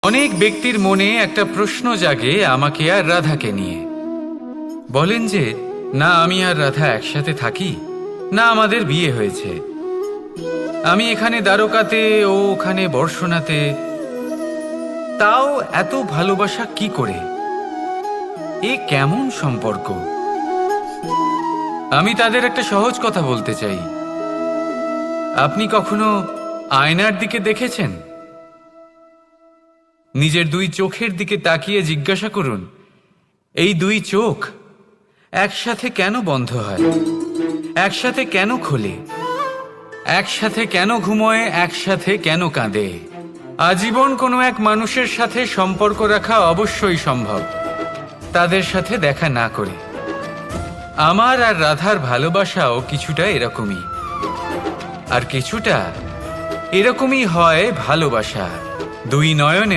অনেক ব্যক্তির মনে একটা প্রশ্ন জাগে আমাকে আর রাধাকে নিয়ে। বলেন যে না আমি আর রাধা একসাথে থাকি, না আমাদের বিয়ে হয়েছে। আমি এখানে দ্বারকাতে, ও ওখানে বর্ষণাতে, তাও এত ভালোবাসা কি করে? এ কেমন সম্পর্ক? আমি তাদের একটা সহজ কথা বলতে চাই। আপনি কখনো আয়নার দিকে দেখেছেন? নিজের দুই চোখের দিকে তাকিয়ে জিজ্ঞাসা করুন, এই দুই চোখ একসাথে কেন বন্ধ হয়, একসাথে কেন খোলে, একসাথে কেন ঘুমোয়, একসাথে কেন কাঁদে? আজীবন কোনো এক মানুষের সাথে সম্পর্ক রাখা অবশ্যই সম্ভব, তাদের সাথে দেখা না করে। আমার আর রাধার ভালোবাসাও কিছুটা এরকমই, আর কিছুটা এরকমই হয় ভালোবাসা। দুই নয়নের